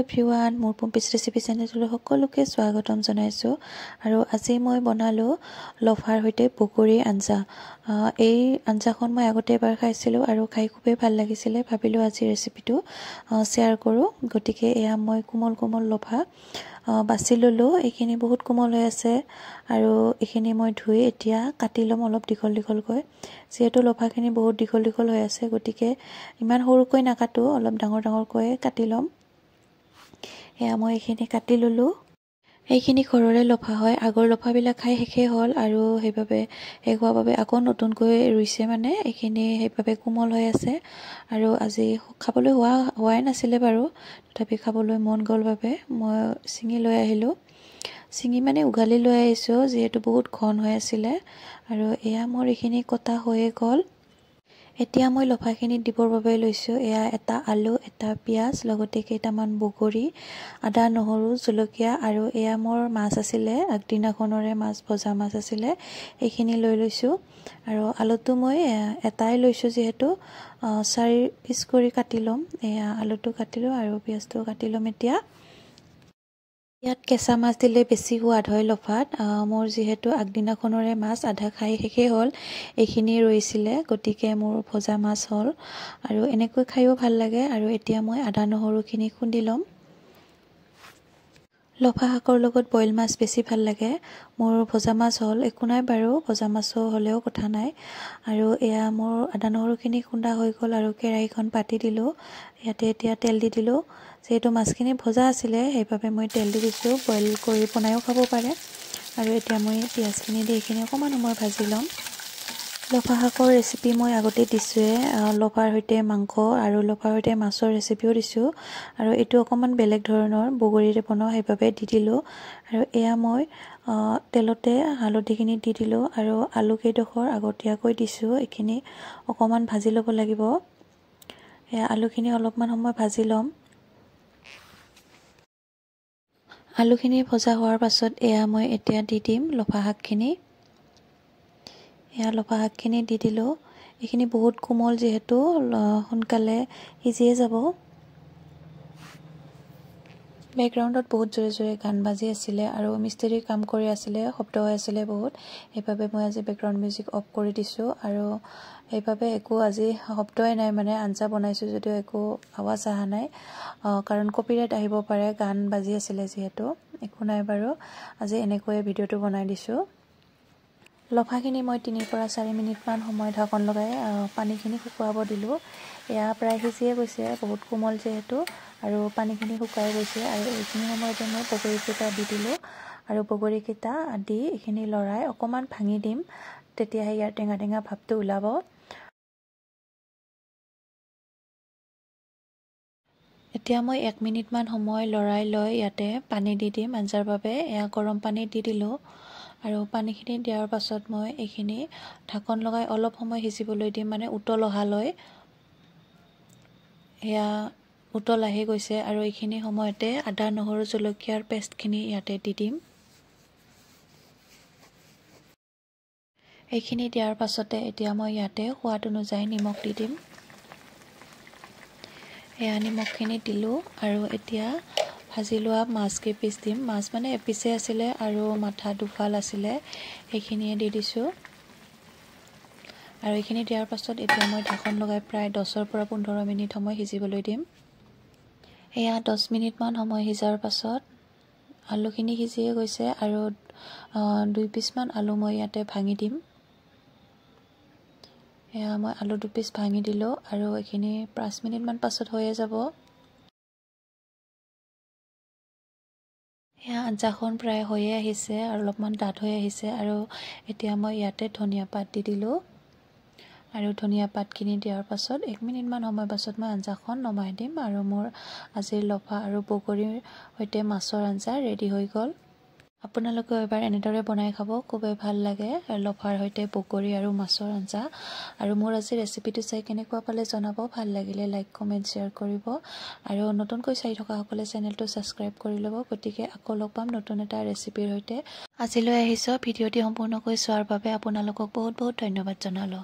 everyone মোৰ পম্পিছ recipe চেনেললৈ সকলোকে স্বাগতম জনাইছো আৰু আজি মই বনালো লফাৰ হৈতে পকৰি আঞ্জা এই আঞ্জাখন মই আগতে এবাৰ খাইছিলো আৰু খাই খুবেই ভাল লাগিছিলে ভাবিলো আজি ৰেচিপিটো শেয়াৰ কৰো গটিকে এয়া মই কোমল কোমল লফা বাছি ললো এইখিনি বহুত কোমল হৈ আছে আৰু এইখিনি মই ধুই এতিয়া কাটি লম অলপ দীঘল দীঘলকৈ যেহেতু লফাখিনি বহুত দীঘল দীঘল হৈ আছে গটিকে ইমান সৰুকৈ নাকাটো অলপ ডাঙৰ ডাঙৰকৈ কাটি লম এয়া মই এইখিনি কাটি ললো এইখিনি ঘৰৰে লফা হয় আগৰ লফাবিলাক খাই শেষে হ'ল আৰু সেইভাবে হোৱাৰ বাবে আকৌ নতুনকৈ ৰুইছে মানে এইখিনি সেইভাবে কোমল হৈ আছে আৰু আজি খাবলৈ হোৱাই নাছিলে বাৰু তথাপি খাবলৈ মন গ'ল বাবে মই চিঙি লৈ আহিলো চিঙি মানে উগালি লৈ আহিছো যেহেতু বহুত ঘন হৈ আছিল আৰু এয়া মোৰ এইখিনি কটা হৈয়ে গ'ল এতিয়া মই লফাখিনি দিবৰ বাবে লৈছো এয়া এটা আলু এটা পিয়াজ লগতে কেইটামান বগৰী আদা নহৰু জলকীয়া আৰু এয়া মোৰ মাছ আছিল আগদিনাখনৰে মাছ ভজা মাছ আছিল এইখিনি লৈ লৈছো আৰু আলুটো মই এটাই লৈছো যেহেতু 4 পিচ কৰি কাটি লম এয়া আলুটো কাটিলো আৰু পিয়াজটো কাটি লম এতিয়া ইয়াত কেঁচা মাছ দিলে বেছি সোৱাদ হয় লফাত মোৰ যেহেতু আগদিনাখনৰে মাছ আধা খাই শেষে হ'ল এইখিনি ৰৈছিলে গটিকে মোৰ ভজা মাছ হ'ল আৰু এনেকৈ খাইও ভাল লাগে আৰু এতিয়া মই আদা নহৰুখিনি খুন্দি লম লফা শাকৰ লগত বইল মাছ বেছি ভাল লাগে মোৰ ভজা মাছ হ'ল একো নাই বাৰু ভজা মাছো হ'লেও কথা নাই আৰু এয়া মোৰ আদা নহৰুখিনি খুন্দা হৈ গ'ল আৰু কেৰাহীখন পাতি দিলো ইয়াতে এতিয়া তেল দি দিলো যেহেতু মাছখিনি ভজা আছিল সেইভাবে মই তেল দি দিছো বইল কৰি বনাইও খাব পাৰে আৰু এতিয়া মই পিয়াজখিনি দি এইখিনি অকমান সময় ভাজি লম লফা শাকৰ ৰেচিপি মই আগতে দিছোৱে লফাৰ হৈতে মাংস আৰু লফাৰ হৈতে মাছৰ ৰেচিপিও দিছো আৰু এটো অকমান বেলেগ ধৰণৰ বগৰীৰে বনাও সেইভাবে দি দিলো আৰু এয়া মই তেলতে হালধিখিনি দি দিলো আৰু আলু কেইডোখৰ আগতীয়াকৈ দিছো এইখিনি অকমান ভাজি ল'ব লাগিব এয়া আলুখিনি অলপমান সময় ভাজি লম আলুখিনি ভজা হোৱাৰ পাছত এয়া মই এতিয়া দি দিম লফা শাকখিনি এয়া লফা শাকখিনি দি দিলো এইখিনি বহুত কোমল যেহেতু সোনকালে সিজিয়ে যাব বেকগ্ৰাউণ্ডত বহুত জোৰে জোৰে গান বাজি আছিল আৰু মিস্ত্ৰী কাম কৰি আছিল শব্দ হৈ আছিল বহুত এইভাবে মই আজি বেকগ্ৰাউণ্ড মিউজিক অফ কৰি দিছো আৰু এইভাবে একো আজি শব্দই নাই মানে আঞ্জা বনাইছো যদিও একো আৱাজ আহা নাই কাৰণ কপিৰাইট আহিব পাৰে গান বাজি আছিল যেহেতু একো নাই বাৰু আজি এনেকৈ ভিডিওটো বনাই দিছো লফাখিনি মই 3 পৰা 4 মিনিট মান সময় ঢাকন লগাই পানীখিনি শুকাব দিলো এয়া প্ৰায় সিজিয়ে গৈছে বহুত কোমল যেহেতু আৰু পানীখিনি শুকাই গৈছে আৰু এইখিনি সময়তে মই বগৰীকেইটা দি দিলো আৰু বগৰীকেইটা দি এইখিনি লৰাই অকমান ভাঙি দিম তেতিয়া ইয়াৰ টেঙা টেঙা ভাৱটো ওলাব এতিয়া মই 1 মিনিট মান সময় লৰাই লৈ ইয়াতে পানী দি দিম আঞ্জাৰ বাবে এয়া গৰম পানী দি দিলো আৰু পানীখিনি দিয়াৰ পাছত মই এইখিনি ঢাকন লগাই অলপ সময় সিজিবলৈ দিম মানে উতল অহালৈ এয়া উতল আহি গৈছে আৰু এইখিনি সময়তে আদা নহৰু জলকীয়াৰ পেষ্টখিনি ইয়াতে দি দিম এইখিনি দিয়াৰ পাছতে এতিয়া মই ইয়াতে সোৱাদ অনুযায়ী নিমখ দি দিম এয়া নিমখখিনি দিলো আৰু এতিয়া ভাজি লোৱা মাছ কেইপিচ দিম মাছ মানে এপিছে আছিল আৰু মাথা দুফাল আছিল এইখিনিয়ে দি দিছো আৰু এইখিনি দিয়াৰ পাছত এতিয়া মই ঢাকন লগাই প্ৰায় 10 পৰা 15 মিনিট সময় সিজিবলৈ দিম এয়া 10 মিনিট মান সময় সিজাৰ পাছত আলুখিনি সিজিয়ে গৈছে আৰু 2 পিচ মান আলু মই ইয়াতে ভাঙি দিম এয়া মই আলু 2 পিচ ভাঙি দিলো আৰু এইখিনি 5 মিনিট মান পাছত হৈয়ে যাব এয়া আঞ্জাখন প্ৰায় হৈয়ে আহিছে আৰু অলপমান ডাঠ হৈ আহিছে আৰু এতিয়া মই ইয়াতে ধনিয়া পাত দি দিলো আৰু ধনিয়া পাতখিনি দিয়াৰ পাছত 1 মিনিট মান সময় পাছত মই আঞ্জাখন নমাই দিম আৰু মোৰ আজিৰ লফা আৰু বগৰীৰ হৈতে মাছৰ আঞ্জা ৰেডি হৈ গ'ল আপোনালোকে এবাৰ এনেদৰে বনাই খাব খুবেই ভাল লাগে লফাৰ হৈতে বগৰী আৰু মাছৰ আঞ্জা আৰু মোৰ আজি ৰেচিপিটো চাই কেনেকুৱা পালে জনাব ভাল লাগিলে লাইক কমেন্ট শেয়াৰ কৰিব আৰু নতুনকৈ চাই থকা সকলে চেনেলটো সাবস্ক্ৰাইব কৰি ল'ব গতিকে আকৌ লগ পাম নতুন এটা ৰেচিপিৰ হৈতে আজিলৈ আহিছো ভিডিওটি সম্পূৰ্ণকৈ চোৱাৰ বাবে আপোনালোকক বহুত বহুত ধন্যবাদ জনালো